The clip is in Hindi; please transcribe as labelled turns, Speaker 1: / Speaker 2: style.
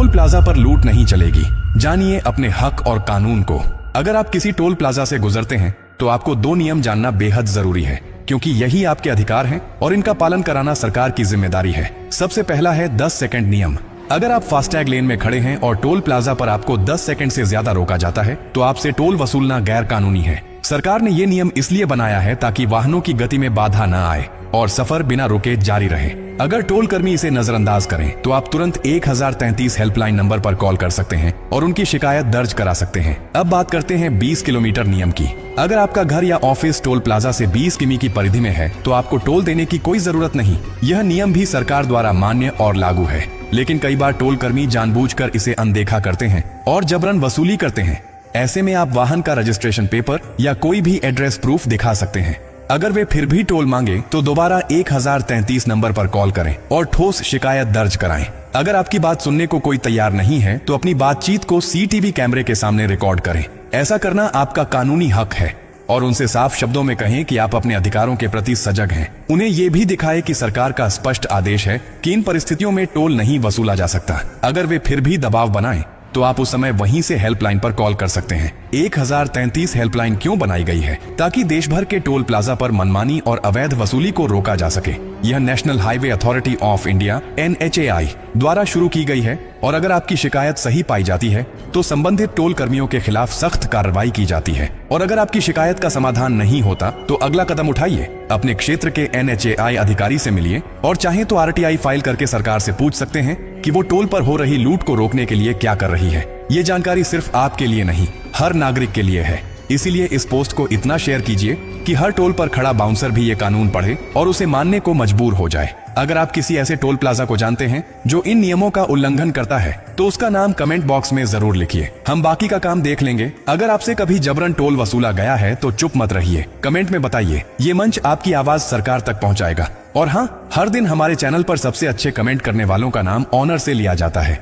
Speaker 1: टोल प्लाजा पर लूट नहीं चलेगी। जानिए अपने हक और कानून को। अगर आप किसी टोल प्लाजा से गुजरते हैं तो आपको 2 नियम जानना बेहद जरूरी है, क्योंकि यही आपके अधिकार हैं और इनका पालन कराना सरकार की जिम्मेदारी है। सबसे पहला है 10 सेकंड नियम। अगर आप फास्टैग लेन में खड़े हैं और टोल प्लाजा पर आपको 10 सेकंड से ज्यादा रोका जाता है तो आपसे टोल वसूलना गैर कानूनी है। सरकार ने ये नियम इसलिए बनाया है ताकि वाहनों की गति में बाधा न आए और सफर बिना रुके जारी रहे। अगर टोल कर्मी इसे नजरअंदाज करें तो आप तुरंत 1033 हेल्पलाइन नंबर पर कॉल कर सकते हैं और उनकी शिकायत दर्ज करा सकते हैं। अब बात करते हैं 20 किलोमीटर नियम की। अगर आपका घर या ऑफिस टोल प्लाजा से 20 किमी की परिधि में है तो आपको टोल देने की कोई जरूरत नहीं। यह नियम भी सरकार द्वारा मान्य और लागू है, लेकिन कई बार टोल कर्मी जानबूझकर इसे अनदेखा करते हैं और जबरन वसूली करते हैं। ऐसे में आप वाहन का रजिस्ट्रेशन पेपर या कोई भी एड्रेस प्रूफ दिखा सकते हैं। अगर वे फिर भी टोल मांगे तो दोबारा 1033 नंबर पर कॉल करें और ठोस शिकायत दर्ज कराएं। अगर आपकी बात सुनने को कोई तैयार नहीं है तो अपनी बातचीत को सीसीटीवी कैमरे के सामने रिकॉर्ड करें। ऐसा करना आपका कानूनी हक है और उनसे साफ शब्दों में कहें कि आप अपने अधिकारों के प्रति सजग हैं। उन्हें ये भी दिखाएं कि सरकार का स्पष्ट आदेश है कि इन परिस्थितियों में टोल नहीं वसूला जा सकता। अगर वे फिर भी दबाव बनाएं तो आप उस समय वहीं से हेल्पलाइन पर कॉल कर सकते हैं। 1033 हेल्पलाइन क्यों बनाई गई है? ताकि देश भर के टोल प्लाजा पर मनमानी और अवैध वसूली को रोका जा सके। यह national highway authority of India NHAI द्वारा शुरू की गई है और अगर आपकी शिकायत सही पाई जाती है तो संबंधित टोल कर्मियों के खिलाफ सख्त कार्रवाई की जाती है और अगर आपकी शिकायत का समाधान नहीं होता तो अगला कदम उठाइए। अपने क्षेत्र के NHAI अधिकारी से मिलिए और चाहे तो RTI फाइल करके सरकार से पूछ सकते हैं कि वो टोल पर हो रही लूट को रोकने के लिए क्या कर रही है। ये जानकारी सिर्फ आपके लिए नहीं, हर नागरिक के लिए है। इसीलिए इस पोस्ट को इतना शेयर कीजिए कि हर टोल पर खड़ा बाउंसर भी ये कानून पढ़े और उसे मानने को मजबूर हो जाए। अगर आप किसी ऐसे टोल प्लाजा को जानते हैं जो इन नियमों का उल्लंघन करता है तो उसका नाम कमेंट बॉक्स में जरूर लिखिए। हम बाकी का काम देख लेंगे। अगर आपसे कभी जबरन टोल वसूला गया है तो चुप मत रहिए, कमेंट में बताइए। ये मंच आपकी आवाज सरकार तक पहुंचाएगा। और हाँ, हर दिन हमारे चैनल पर सबसे अच्छे कमेंट करने वालों का नाम ऑनर से लिया जाता है।